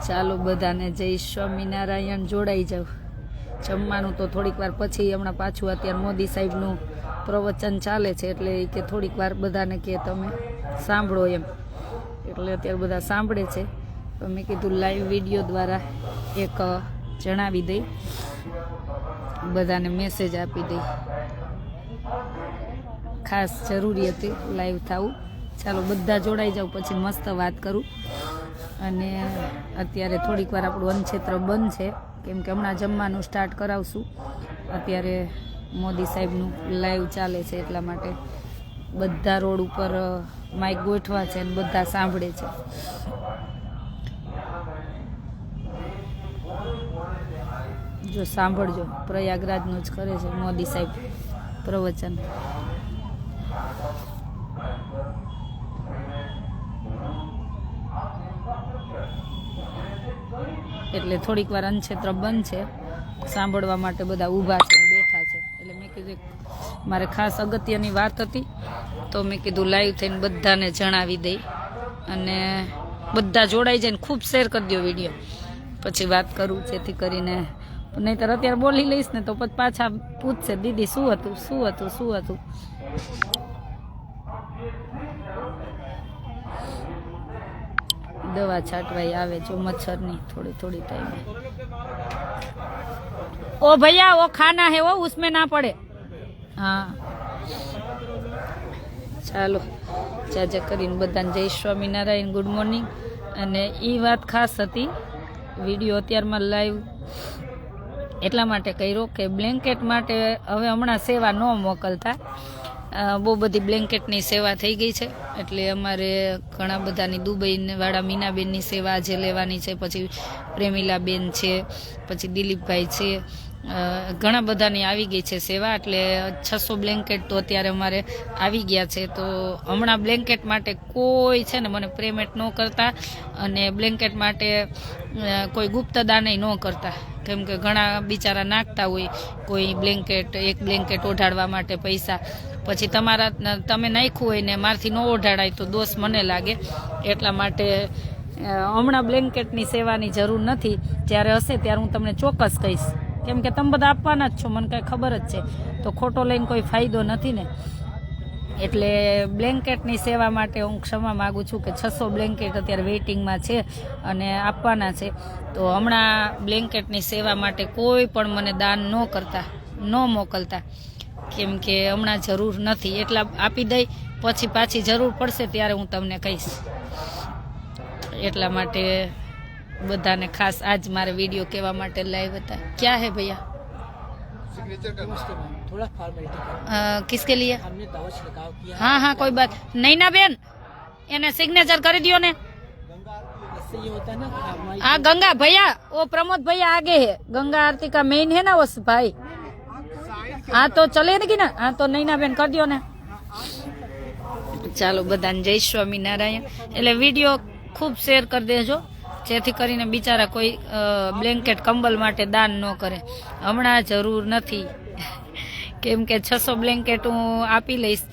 ચાલો બધાને જય સ્વામિનારાયણ, જોડાઈ જાવ. જમવાનું તો થોડીક વાર પછી, હમણાં પાછું અત્યારે મોદી સાહેબનું પ્રવચન ચાલે છે એટલે કે થોડીક વાર બધાને કે તમે સાંભળો એમ, એટલે અત્યારે બધા સાંભળે છે. તો મેં કીધું લાઈવ વિડીયો દ્વારા એક જણાવી દઈ, બધાને મેસેજ આપી દઈ. ખાસ જરૂરી હતી લાઈવ થવું. ચાલો બધા જોડાઈ જાવ, પછી મસ્ત વાત કરું. અને અત્યારે થોડીક વાર આપણું અન્નક્ષેત્ર બંધ છે, કેમ કે હમણાં જમવાનું સ્ટાર્ટ કરાવશું. અત્યારે મોદી સાહેબનું લાઈવ ચાલે છે, એટલા માટે બધા રોડ ઉપર માઇક ગોઠવા છે અને બધા સાંભળે છે. જો સાંભળજો, પ્રયાગરાજનું જ કરે છે મોદી સાહેબ પ્રવચન. એટલે થોડીક વાર અન્નક્ષેત્ર બંધ છે, સાંભળવા માટે બધા ઊભા છે, બેઠા છે. એટલે મેં કીધું મારે ખાસ અગત્યની વાત હતી, તો મેં કીધું લાઈવ થઈને બધાને જણાવી દઈ અને બધા જોડાઈ જાય ને ખૂબ શેર કરી દો વિડીયો. પછી વાત કરું, જેથી કરીને નહીંતર અત્યારે બોલી લઈશ ને તો પછી પાછા પૂછશે દીદી શું હતું શું હતું શું હતું. દવા છાંટવાઈ આવે જો મચ્છરની થોડી થોડી ટાઈમે. ओ भैया वो खाना है वो उसमें ना पड़े. हाँ ચાલો, જાજા કરીને બધાને જય સ્વામિનારાયણ, ગુડ મોર્નિંગ. અને એ વાત ખાસ હતી, વિડીયો અત્યારમાં લાઈવ એટલા માટે કર્યો કે બ્લેન્કેટ માટે હવે હમણાં સેવા ન મોકલતા. બહુ બધી બ્લેન્કેટની સેવા થઈ ગઈ છે, એટલે અમારે ઘણા બધાની દુબઈવાળા મીનાબેનની સેવા આજે લેવાની છે, પછી પ્રેમિલાબેન છે, પછી દિલીપભાઈ છે, ઘણા બધાની આવી ગઈ છે સેવા. એટલે 600 બ્લેન્કેટ તો અત્યારે અમારે આવી ગયા છે. તો હમણાં બ્લેન્કેટ માટે કોઈ છે ને મને પેમેન્ટ ન કરતા, અને બ્લેન્કેટ માટે કોઈ ગુપ્તદાન ન કરતા, કેમ કે ઘણા બિચારા નાખતા હોય કોઈ બ્લેન્કેટ, એક બ્લેન્કેટ ઓઢાડવા માટે પૈસા, પછી તમે નાખ્યું હોય ને મારથી ન ઓઢાડાય તો દોષ મને લાગે. એટલા માટે હમણાં બ્લેન્કેટની સેવાની જરૂર નથી. જ્યારે હશે ત્યારે હું તમને ચોક્કસ કહીશ, કેમ કે તમે બધા આપવાના જ છો, મને કાંઈ ખબર જ છે. તો ખોટો લઈને કોઈ ફાયદો નથી ને. એટલે બ્લેન્કેટની સેવા માટે હું ક્ષમા માગું છું કે 600 બ્લેન્કેટ અત્યારે વેઇટિંગમાં છે અને આપવાના છે. તો હમણાં બ્લેન્કેટની સેવા માટે કોઈ પણ મને દાન ન કરતા, ન મોકલતા, કેમ કે હમણાં જરૂર નથી. એટલા આપી દઈ, પછી પાછી જરૂર પડશે ત્યારે હું તમને કહીશ. એટલા માટે બધાને ખાસ આજ મારે વિડીયો કહેવા માટે લાઈવ હતા. ક્યાં હે ભૈયા? थोड़ा फॉर्मेलिटी किसके लिए? हमने दावा छिड़काव किया। हाँ हाँ कोई बात नहीं ना बेन, એને सिग्नेचर કરી दियो ने. इससे ये होता है ना कि हमारी हाँ गंगा भैया, वो प्रमोद भैया आगे है, गंगा आरती का मेन है ना वो भाई. हाँ तो चले कि ना, हाँ तो नैना બેન કરી દો ને. ચાલો બધાને જય સ્વામિનારાયણ. એટલે વિડીયો ખૂબ શેર કરી દેજો, જેથી કરીને બિચારા કોઈ બ્લેન્કેટ કંબલ માટે દાન ન કરે. હમણાં જરૂર નથી, કેમ કે 600 બ્લેન્કેટ હું આપી લઈશ,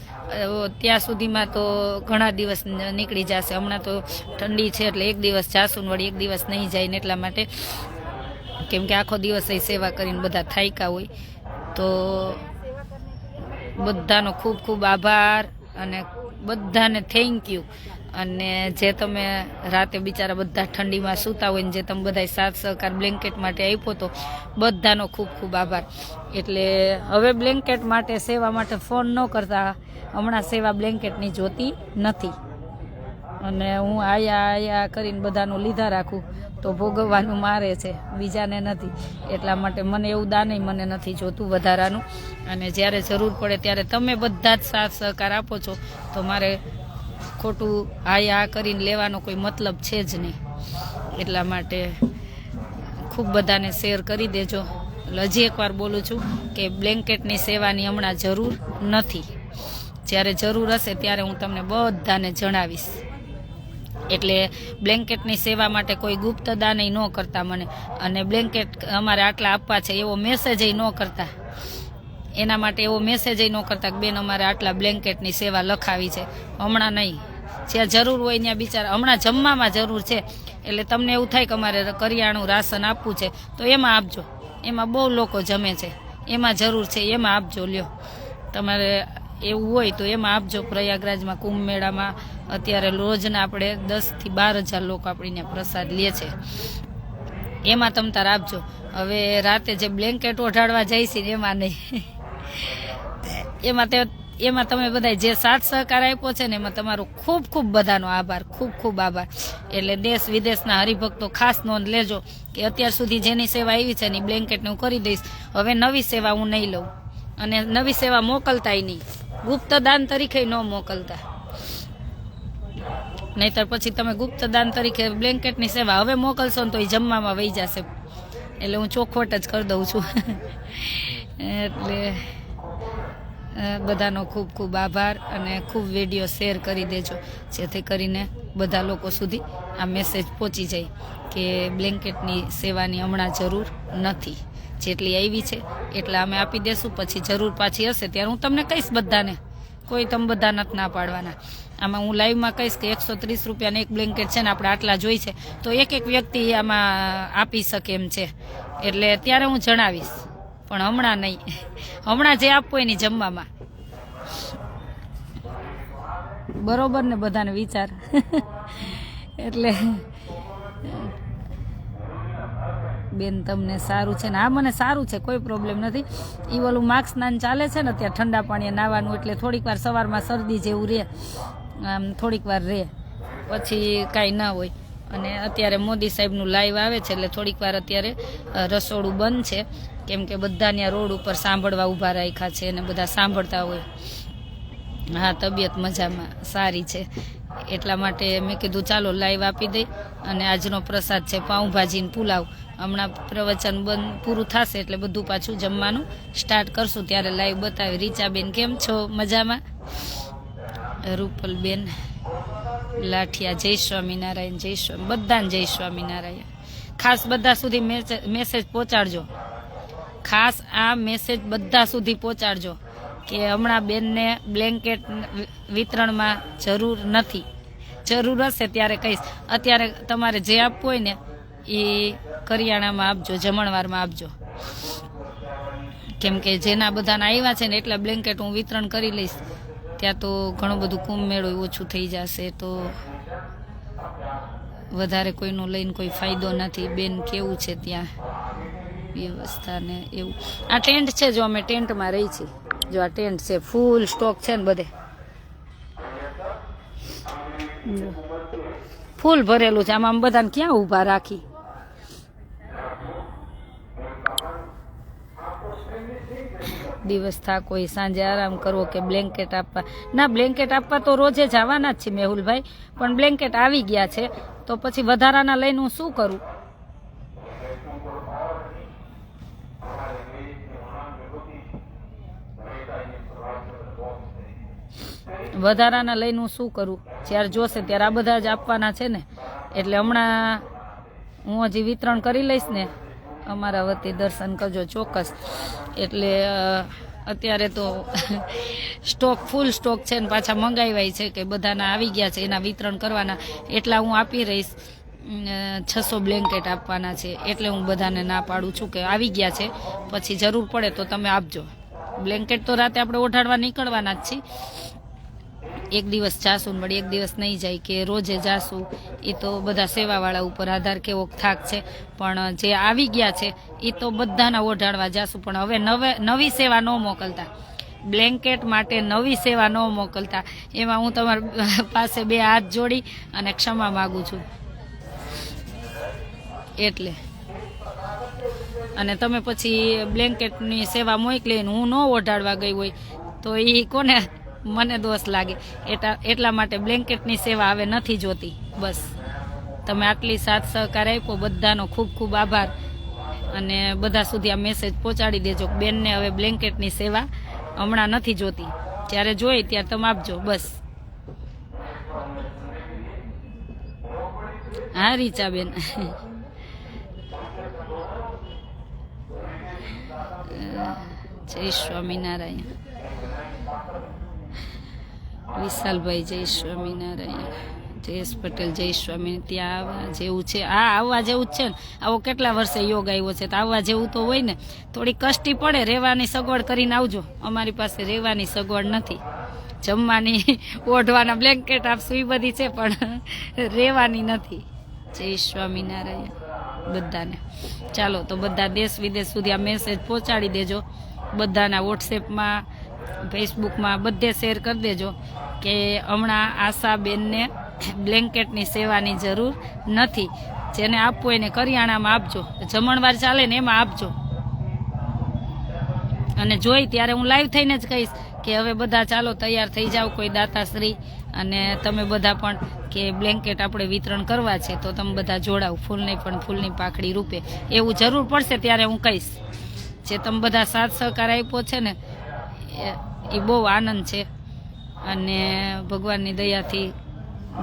ત્યાં સુધીમાં તો ઘણા દિવસ નીકળી જશે. હમણાં તો ઠંડી છે એટલે એક દિવસ જાશું ને વળી એક દિવસ નહીં જાય ને, એટલા માટે, કેમ કે આખો દિવસ એ સેવા કરીને બધા થાક્યા હોય. તો બધાનો ખૂબ ખૂબ આભાર અને બધાને થેન્ક યુ. અને જે તમે રાતે બિચારા બધા ઠંડીમાં સૂતા હોય ને જે તમે બધા સાથ સહકાર બ્લેન્કેટ માટે આપ્યો તો બધાનો ખૂબ ખૂબ આભાર. એટલે હવે બ્લેન્કેટ માટે સેવા માટે ફોન ન કરતા, હમણાં સેવા બ્લેન્કેટની જોતી નથી. અને હું આયા કરીને બધાનું લીધા રાખું તો ભોગવવાનું મારે છે, બીજાને નથી. એટલા માટે મને એવું દાનય મને નથી જોતું વધારાનું. અને જ્યારે જરૂર પડે ત્યારે તમે બધા જ સાથ સહકાર આપો છો, તો મારે ખોટું આ કરીને લેવાનો કોઈ મતલબ છે જ નહીં. એટલા માટે ખૂબ બધાને શેર કરી દેજો. હજી એકવાર બોલું છું કે બ્લેન્કેટની સેવાની હમણાં જરૂર નથી. જ્યારે જરૂર હશે ત્યારે હું તમને બધાને જણાવીશ. એટલે બ્લેન્કેટની સેવા માટે કોઈ ગુપ્ત દાન ન કરતા મને, અને બ્લેન્કેટ અમારે આટલા આપવા છે એવો મેસેજ ન કરતા. એના માટે એવો મેસેજ ન કરતા કે બેન અમારે આટલા બ્લેન્કેટની સેવા લખાવી છે. હમણાં નહીં, જ્યાં જરૂર હોય ત્યાં બિચારા હમણાં જમવામાં જરૂર છે એટલે તમને એવું થાય કે અમારે કરિયાણું રાશન આપવું છે તો એમાં આપજો, એમાં બહુ લોકો જમે છે, એમાં જરૂર છે એમાં આપજો. લ્યો તમારે એવું હોય તો એમાં આપજો. પ્રયાગરાજમાં કુંભ મેળામાં અત્યારે રોજના આપણે 10 થી 12 હજાર લોકો આપણી ત્યાં પ્રસાદ લે છે, એમાં તમ તાર આપજો. હવે રાતે જે બ્લેન્કેટ ઓઢાડવા જાય છે ને એમાં નહીં. એમાં તમે બધા જે સાથ સહકાર આપ્યો છે ને એમાં તમારો ખૂબ ખૂબ બધાનો આભાર, ખૂબ ખૂબ આભાર. એટલે દેશ વિદેશના હરિભક્તો ખાસ નોંધ લેજો કે અત્યાર સુધી જેની સેવા આવી છે એની બ્લેન્કેટને હું કરી દઈશ. હવે નવી સેવા હું નહીં લઉં અને નવી સેવા મોકલતાય નહીં, ગુપ્ત દાન તરીકે ન મોકલતા, નહીતર પછી તમે ગુપ્ત દાન તરીકે બ્લેન્કેટની સેવા હવે મોકલશો ને તો એ જમવામાં વહી જશે. એટલે હું ચોખવટ જ કરી દઉં છું. એટલે બધાનો ખૂબ ખૂબ આભાર અને ખૂબ વિડીયો શેર કરી દેજો જેથી કરીને બધા લોકો સુધી આ મેસેજ પહોંચી જાય કે બ્લેન્કેટની સેવાની હમણાં જરૂર નથી, જેટલી આવી છે એટલા અમે આપી દેશું. પછી જરૂર પાછી હશે ત્યારે હું તમને કહીશ બધાને, કોઈ તમે બધા નથી ના પાડવાના. આમાં હું લાઈવમાં કહીશ કે 130 રૂપિયાનું એક બ્લેન્કેટ છે ને આપણે આટલા જોઈ છે તો એક વ્યક્તિ આમાં આપી શકે એમ છે, એટલે ત્યારે હું જણાવીશ, પણ હમણાં નહીં. હમણાં જે આપવું હોય એની જમવામાં. બરોબર ને બધાને વિચાર. એટલે બેન તમને સારું છે ને? હા મને સારું છે, કોઈ પ્રોબ્લેમ નથી. એ ઓલું માર્ક્સ સ્નાન ચાલે છે ને ત્યાં ઠંડા પાણીએ નાવાનું, એટલે થોડીક વાર સવારમાં શરદી જેવું રહે, આમ થોડીક વાર રહે, પછી કાંઈ ના હોય. અને અત્યારે મોદી સાહેબનું લાઈવ આવે છે એટલે થોડીક વાર અત્યારે રસોડું બંધ છે, કેમ કે બધા ત્યાં રોડ ઉપર સાંભળવા ઊભા રાખ્યા છે અને બધા સાંભળતા હોય. હા તબિયત મજામાં સારી છે, એટલા માટે મેં કીધું ચાલો લાઈવ આપી દઈ. અને આજનો પ્રસાદ છે પાઉંભાજીને પુલાવ. હમણાં પ્રવચન બંધ પૂરું થશે એટલે બધું પાછું જમવાનું સ્ટાર્ટ કરશું ત્યારે લાઈવ બતાવી. રીચાબેન કેમ છો? મજામાં? રૂપલબેન લાઠિયા જય સ્વામિનારાયણ, જય સ્વામી, બધાને જય સ્વામિનારાયણ. ખાસ બધા સુધી મેસેજ પહોંચાડજો, ખાસ આ મેસેજ બધા સુધી પહોંચાડજો કે હમણાં બેનને બ્લેન્કેટ વિતરણમાં જરૂર નથી. જરૂર હશે ત્યારે કહીશ. અત્યારે તમારે જે આપવું હોય ને એ કરિયાણામાં આપજો, જમણવારમાં આપજો, કેમ કે જેના બધાના આવ્યા છે ને એટલા બ્લેન્કેટ હું વિતરણ કરી લઈશ. ત્યાં તો ઘણું બધું કુંભ મેળો ઓછું થઈ જશે તો વધારે કોઈનું લઈને કોઈ ફાયદો નથી. બેન કેવું છે ત્યાં વ્યવસ્થા ને એવું? આ ટેન્ટ છે, જો અમે ટેન્ટમાં રહી છીએ. જો આ ટેન્ટ છે, ફૂલ સ્ટોક છે ને બધે ફૂલ ભરેલું છે. આમાં બધાને ક્યાં ઊભા રાખી? દિવસ થાક હોય, સાંજે આરામ કરવો કે બ્લેન્કેટ આપવા? ના, બ્લેન્કેટ આપવા તો રોજે જવાના જ છે મેહુલભાઈ, પણ બ્લેન્કેટ આવી ગયા છે તો પછી વધારાના લઈને હું શું કરું? વધારાના લઈને હું શું કરું? જ્યારે જોશે ત્યારે આ બધા જ આપવાના છે ને, એટલે હમણાં હું હજી વિતરણ કરી લઈશ ને. અમારા વતી દર્શન કરજો ચોક્કસ. એટલે અત્યારે તો સ્ટોક ફૂલ સ્ટોક છે ને પાછા મંગાવ્યા છે કે બધાના આવી ગયા છે, એના વિતરણ કરવાના. એટલા હું આપી રહીશ. 600 બ્લેન્કેટ આપવાના છે એટલે હું બધાને ના પાડું છું કે આવી ગયા છે, પછી જરૂર પડે તો તમે આપજો. બ્લેન્કેટ તો રાતે આપણે ઓઢાડવા નીકળવાના જ છીએ. એક દિવસ જાશું ને વળી એક દિવસ નહીં જાય કે રોજે જાશું, એ તો બધા સેવાવાળા ઉપર આધાર કેવો થાક છે. પણ જે આવી ગયા છે એ તો બધાના ઓઢાડવા જાશું. પણ હવે નવી સેવા ન મોકલતા, બ્લેન્કેટ માટે નવી સેવા ન મોકલતા. એમાં હું તમારી પાસે 2 હાથ જોડી અને ક્ષમા માગું છું. એટલે અને તમે પછી બ્લેન્કેટની સેવા મોકલીને હું ન ઓઢાડવા ગઈ હોય તો એ કોને? મને દોષ લાગે. એટલા માટે બ્લેન્કેટની સેવા હવે નથી જોતી. બસ તમે આટલી સાથ સહકાર આપ્યો, બધાનો ખૂબ ખૂબ આભાર. અને બધા સુધી આ મેસેજ પહોંચાડી દેજો કે બેનને હવે બ્લેન્કેટની સેવા હમણાં નથી જોતી, જ્યારે જોઈ ત્યારે તમે આપજો. બસ. હા રીચાબેન, જય સ્વામિનારાયણ. વિશાલભાઈ જય સ્વામિનારાયણ, જયેશ પટેલ જય સ્વામી. ત્યાં આવવા જેવું છે, હા આવવા જેવું જ છે ને. આવો કેટલા વર્ષે યોગ આવ્યો છે, તો આવવા જેવું તો હોય ને. થોડી કષ્ટી પડે, રહેવાની સગવડ કરીને આવજો. અમારી પાસે રહેવાની સગવડ નથી, જમવાની ઓઢવાના બ્લેન્કેટ આપશું એ બધી છે, પણ રહેવાની નથી. જય સ્વામિનારાયણ બધાને. ચાલો તો બધા દેશ વિદેશ સુધી આ મેસેજ પહોંચાડી દેજો, બધાના વોટ્સએપમાં ફેસબુકમાં બધે શેર કરી દેજો કે હમણાં આશાબેનને બ્લેન્કેટની સેવાની જરૂર નથી. જેને આપવું એને કરિયાણામાં આપજો, જમણવાર ચાલે ને એમાં આપજો. અને જોઈ ત્યારે હું લાઈવ થઈને જ કહીશ કે હવે બધા ચાલો તૈયાર થઈ જાઓ, કોઈ દાતાશ્રી અને તમે બધા પણ, કે બ્લેન્કેટ આપણે વિતરણ કરવા છે તો તમે બધા જોડાવ, ફૂલની પણ ફૂલની પાખડી રૂપે. એવું જરૂર પડશે ત્યારે હું કહીશ. જે તમે બધા સાથ સહકાર આપ્યો છે ને એ બહુ આનંદ છે, અને ભગવાનની દયાથી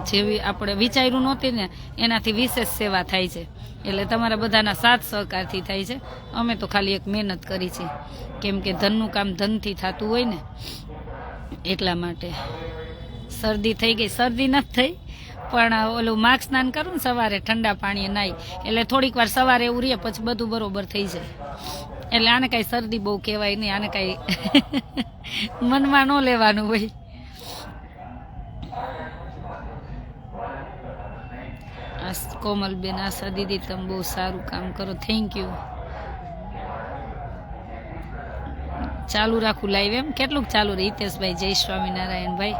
જેવી આપણે વિચાર્યું નહોતી ને એનાથી વિશેષ સેવા થાય છે. એટલે તમારા બધાના સાથ સહકારથી થાય છે. અમે તો ખાલી એક મહેનત કરી છે, કેમ કે ધનનું કામ ધનથી થતું હોય ને, એટલા માટે. શરદી થઈ ગઈ, શરદી નથી થઈ, પણ ઓલું માઘ સ્નાન કરું ને સવારે ઠંડા પાણીએ નાહી, એટલે થોડીક વાર સવારે એવું રહે, પછી બધું બરોબર થઈ જાય. એટલે આને કાંઈ શરદી બહુ કહેવાય નહીં, આને કાંઈ મનમાં ન લેવાનું હોય. કોમલબેન, આશા દીદી તમે બહુ સારું કામ કરો, થેન્ક યુ. ચાલુ રાખું લાઈવ? એમ કેટલુંક ચાલુ રહે? હિતેશભાઈ જય સ્વામિનારાયણ ભાઈ,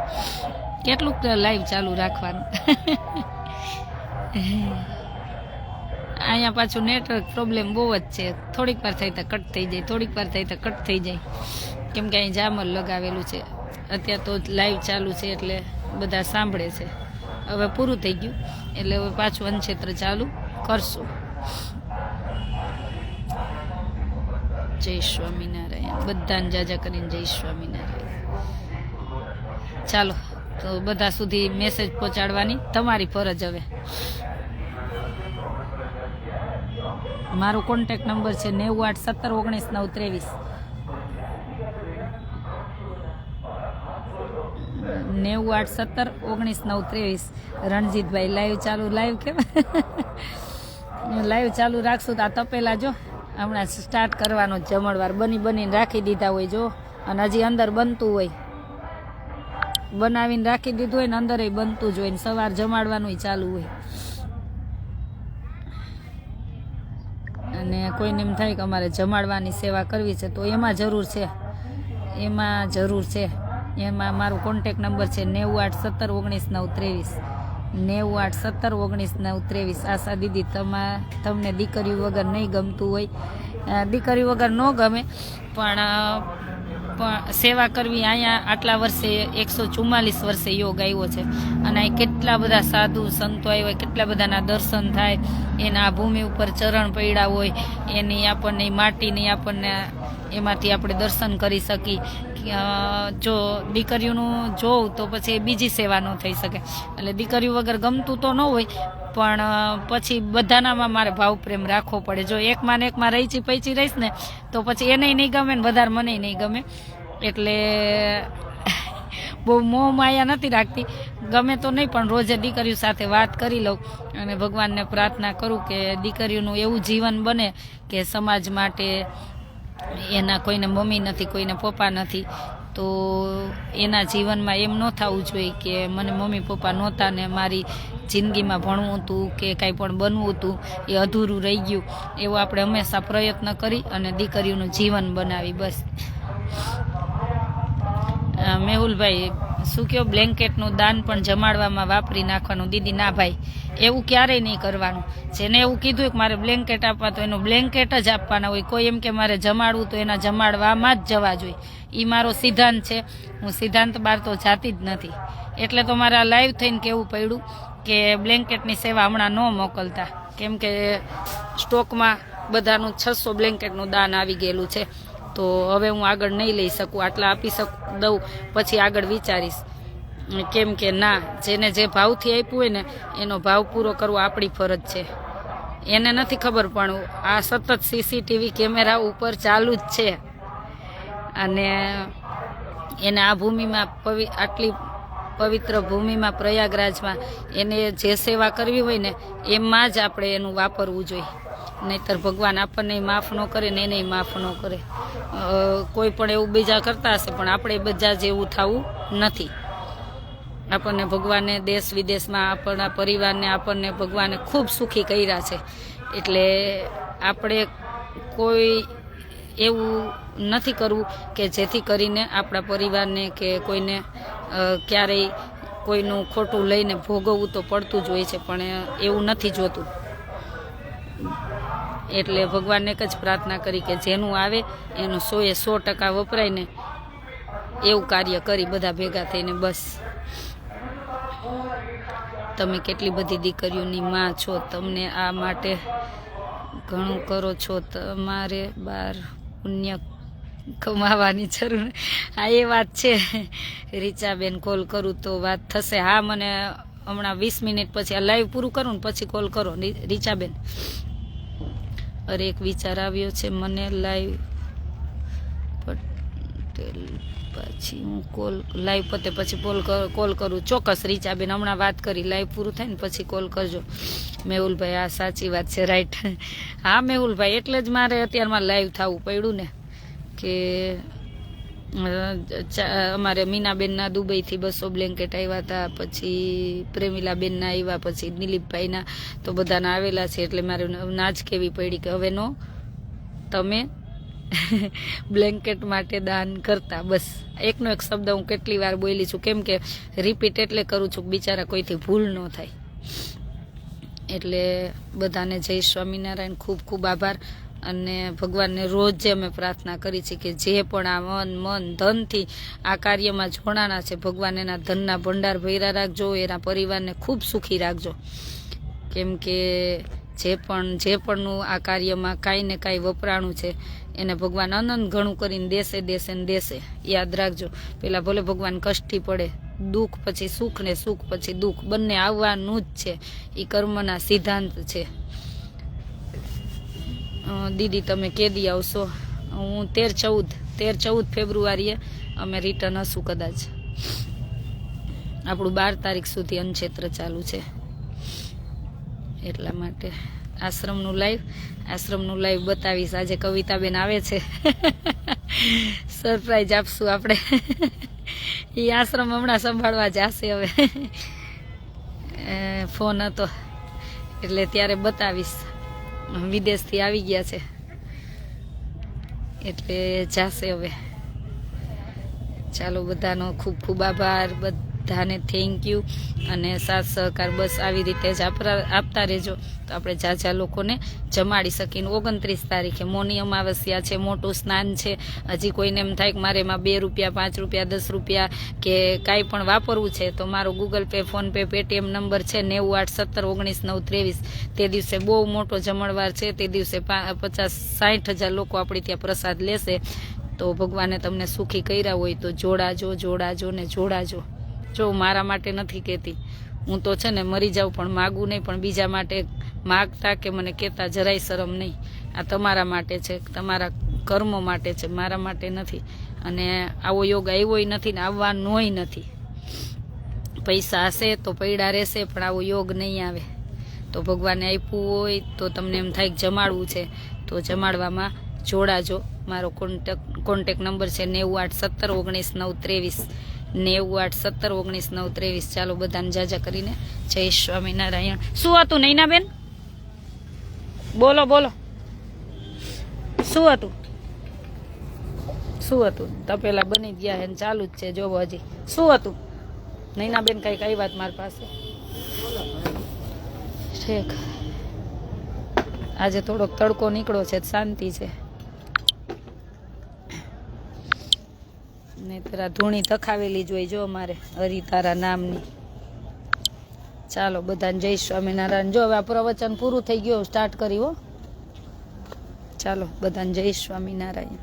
કેટલુંક લાઈવ ચાલુ રાખવાનું? અહીંયા પાછું નેટવર્ક પ્રોબ્લેમ બહુ જ છે, થોડીક વાર થાય તો કટ થઈ જાય, થોડીક વાર થાય તો કટ થઈ જાય, કેમ કે અહીં જામર લગાવેલું છે. અત્યારે તો લાઈવ ચાલુ છે એટલે બધા સાંભળે છે. હવે પૂરું થઈ ગયું એટલે હવે પાછું અનક્ષેત્ર ચાલુ કરશું. જય સ્વામિનારાયણ બધાને જાજા કરીને, જય સ્વામિનારાયણ. ચાલો તો બધા સુધી મેસેજ પહોંચાડવાની તમારી ફરજ. હવે મારો કોન્ટેક્ટ નંબર છે 981719 98319 રણજીતભાઈ લાઈવ ચાલુ, લાઈવ કેમ લાઈવ ચાલુ રાખશું તો આ તપેલા જો હમણાં સ્ટાર્ટ કરવાનો જમણવાર બનીને રાખી દીધા હોય જો, અને હજી અંદર બનતું હોય, બનાવીને રાખી દીધું હોય ને અંદર બનતું જ હોય ને સવાર જમાડવાનું ચાલુ હોય. અને કોઈને એમ થાય કે અમારે જમાડવાની સેવા કરવી છે તો એમાં જરૂર છે, એમાં જરૂર છે. એમાં મારો કોન્ટેક નંબર છે 981719 981719 આશા દીદી, તમને દીકરીઓ વગર નહીં ગમતું હોય, દીકરીઓ વગર ન ગમે, પણ સેવા કરવી. અહીંયા આટલા વર્ષે 144 વર્ષે યોગ આવ્યો છે, અને અહીં કેટલા બધા સાધુ સંતો આવ્યા, કેટલા બધાના દર્શન થાય, એના ભૂમિ ઉપર ચરણ પડ્યા હોય, એની આપણને માટીની આપણને એમાંથી આપણે દર્શન કરી શકીએ. જો દીકરીઓનું જોઉં તો પછી બીજી સેવા ન થઈ શકે. એટલે દીકરીઓ વગર ગમતું તો ન હોય, પણ પછી બધાનામાં મારે ભાવ પ્રેમ રાખવો પડે. જો એકમાં ને એકમાં રહી પૈચી રહીશ ને તો પછી એને નહીં ગમે ને વધારે મને નહીં ગમે. એટલે બહુ મોહ માયા નથી રાખતી, ગમે તો નહીં, પણ રોજે દીકરીઓ સાથે વાત કરી લઉં અને ભગવાનને પ્રાર્થના કરું કે દીકરીઓનું એવું જીવન બને કે સમાજ માટે એના કોઈને મમ્મી નથી, કોઈને પપ્પા નથી, તો એના જીવનમાં એમ ન થવું જોઈએ કે મને મમ્મી પપ્પા નહોતા ને મારી જિંદગીમાં ભણવું હતું કે કાંઈ પણ બનવું હતું એ અધૂરું રહી ગયું. એવો આપણે હંમેશા પ્રયત્ન કરી અને દીકરીઓનું જીવન બનાવી. બસ. મેહુલભાઈ શું કહો, બ્લેન્કેટનું દાન પણ જમાડવામાં વાપરી નાખવાનું? દીદી ના ભાઈ, એવું ક્યારેય નહીં કરવાનું. જેને એવું કીધું કે મારે બ્લેન્કેટ આપવા તો એનું બ્લેન્કેટ જ આપવાના હોય. કોઈ એમ કે મારે જમાડવું તો એના જમાડવામાં જ જવા જોઈએ. એ મારો સિદ્ધાંત છે. હું સિદ્ધાંત બહાર તો જાતી જ નથી. એટલે તો મારે આ લાઈવ થઈને કહેવું પડ્યું કે બ્લેન્કેટની સેવા હમણાં ન મોકલતા, કેમ કે સ્ટોકમાં બધાનું 600 બ્લેન્કેટનું દાન આવી ગયેલું છે. તો હવે હું આગળ નહીં લઈ શકું, આટલા આપી દઉં પછી આગળ વિચારીશ. કેમ કે ના, જેને જે ભાવથી આપ્યું હોય ને એનો ભાવ પૂરો કરવો આપણી ફરજ છે. એને નથી ખબર, પણ આ સતત સીસીટીવી કેમેરા ઉપર ચાલુ જ છે, અને એને આ ભૂમિમાં આટલી પવિત્ર ભૂમિમાં પ્રયાગરાજમાં એને જે સેવા કરવી હોય ને એમાં જ આપણે એનું વાપરવું જોઈએ, નહીંતર ભગવાન આપણને માફ ન કરે ને એને માફ ન કરે. કોઈ પણ એવું બીજા કરતા હશે પણ આપણે બધા જેવું થવું નથી. આપણને ભગવાને દેશ વિદેશમાં આપણા પરિવારને આપણને ભગવાને ખૂબ સુખી કર્યા છે, એટલે આપણે કોઈ એવું નથી કરવું કે જેથી કરીને આપણા પરિવારને કે કોઈને ક્યારેય કોઈનું ખોટું લઈને ભોગવવું તો પડતું જ હોય છે, પણ એવું નથી જોતું. એટલે ભગવાનને એક જ પ્રાર્થના કરી કે જેનું આવે એનું 100% વપરાય ને એવું કાર્ય કરી બધા ભેગા થઈને. બસ તમે કેટલી બધી દીકરીઓની માં છો, તમને આ માટે ઘણું કરો છો, તમારે બાર પુણ્ય કમાવાની જરૂર. હા એ વાત છે. રીચાબેન કોલ કરું તો વાત થશે? હા મને હમણાં 20 મિનિટ પછી આ લાઈવ પૂરું કરું ને પછી કોલ કરો રીચાબેન. અરે એક વિચાર આવ્યો છે મને, લાઈવ પટેલ પછી હું લાઈવ પતે પછી કોલ કરું. ચોક્કસ રીચાબેન, હમણાં વાત કરી, લાઈવ પૂરું થાય ને પછી કોલ કરજો. મેહુલભાઈ, આ સાચી વાત છે, રાઈટ. હા મેહુલભાઈ, એટલે જ મારે અત્યારમાં લાઈવ થવું પડ્યું ને કે અમારે મીનાબેનના દુબઈથી 200 બ્લેન્કેટ આવ્યા હતા, પછી પ્રેમિલાબેનના આવ્યા, પછી દિલીપભાઈના તો બધાના આવેલા છે, એટલે મારે નાજ કેવી પડી કે હવે નો તમે બ્લેન્કેટ માટે દાન કરતા. બસ એકનો એક શબ્દ હું કેટલી વાર બોલી છું, કેમ કે રિપીટ એટલે કરું છું બિચારા કોઈથી ભૂલ ન થાય. એટલે બધાને જય સ્વામિનારાયણ, ખૂબ ખૂબ આભાર. અને ભગવાનને રોજ જે અમે પ્રાર્થના કરી છે કે જે પણ આ મન ધનથી આ કાર્યમાં જોડાણા છે, ભગવાન એના ધનના ભંડાર ભર્યા રાખજો, એના પરિવારને ખૂબ સુખી રાખજો. કેમ કે જે પણનું આ કાર્યમાં કાંઈ ને કાંઈ વપરાણું છે એને ભગવાન અનંત ઘણું કરીને દેશે ને દેશે. યાદ રાખજો, પેલા ભલે ભગવાન કષ્ટી પડે, દુઃખ પછી સુખ ને સુખ પછી દુઃખ બંને આવવાનું જ છે. એ કર્મના સિદ્ધાંત છે. દીદી તમે કેદી આવશો? હું 13-14 ફેબ્રુઆરીએ અમે રિટર્ન હશું કદાચ. આપણું 12 તારીખ સુધી અનક્ષેત્ર ચાલુ છે, એટલા માટે આશ્રમનું લાઈવ બતાવીશ. આજે કવિતાબેન આવે છે, સરપ્રાઈઝ આપશું આપણે. એ આશ્રમ હમણાં સંભાળવા જશે, હવે ફોન હતો એટલે ત્યારે બતાવીશ. વિદેશથી આવી ગયા છે એટલે જાશે હવે. ચાલો, બધાનો ખૂબ ખૂબ આભાર, બધાને થેન્ક યુ. અને સાથ સહકાર બસ આવી રીતે જ આપતા રહેજો તો આપણે ઝાઝા લોકોને જમાડી શકીને. 29 તારીખે મૌની અમાવસ્યા છે, મોટું સ્નાન છે. હજી કોઈને એમ થાય કે મારે એમાં 2 રૂપિયા 5 રૂપિયા 10 રૂપિયા કે કાંઈ પણ વાપરવું છે તો મારો Google pay, phone pay, Paytm number છે 981719 923. તે દિવસે બહુ મોટો જમણવાર છે, તે દિવસે 50-60 હજાર લોકો આપણી ત્યાં પ્રસાદ લેશે. તો ભગવાને તમને સુખી કર્યા હોય તો જોડાજો ને જોડાજો. જો મારા માટે નથી કહેતી, હું તો છે ને મરી જાઉં પણ માગું નહીં, પણ બીજા માટે માગતા કે મને કહેતા જરાય શરમ નહીં. આ તમારા માટે છે, તમારા કર્મો માટે છે, મારા માટે નથી. અને આવો યોગ આવ્યોય નથી ને આવવાનોય નથી. પૈસા હશે તો પૈડા રહેશે, પણ આવો યોગ નહીં આવે. તો ભગવાને આપ્યું હોય તો તમને એમ થાય કે જમાડવું છે તો જમાડવામાં જોડાજો. મારો કોન્ટેક નંબર છે 981719 923 981719 923. ચાલો, બધાને જાજા કરીને જય સ્વામિનારાયણ. શું હતું નૈનાબેન? બોલો શું હતું? તપેલા બની ગયા હે, ચાલુ જ છે જોવો હજી. શું હતું નૈનાબેન? કઈ વાત મારી પાસે? ઠીક, આજે થોડોક તડકો નીકળો છે, શાંતિ છે. નહીંતર આ ધૂણી તખાવેલી જોઈ જો અમારે હરિતારા નામની. ચાલો, બધાને જય સ્વામિનારાયણ. જો હવે આ પ્રવચન પૂરું થઈ ગયું, સ્ટાર્ટ કરી હો. ચાલો, બધાને જય સ્વામિનારાયણ.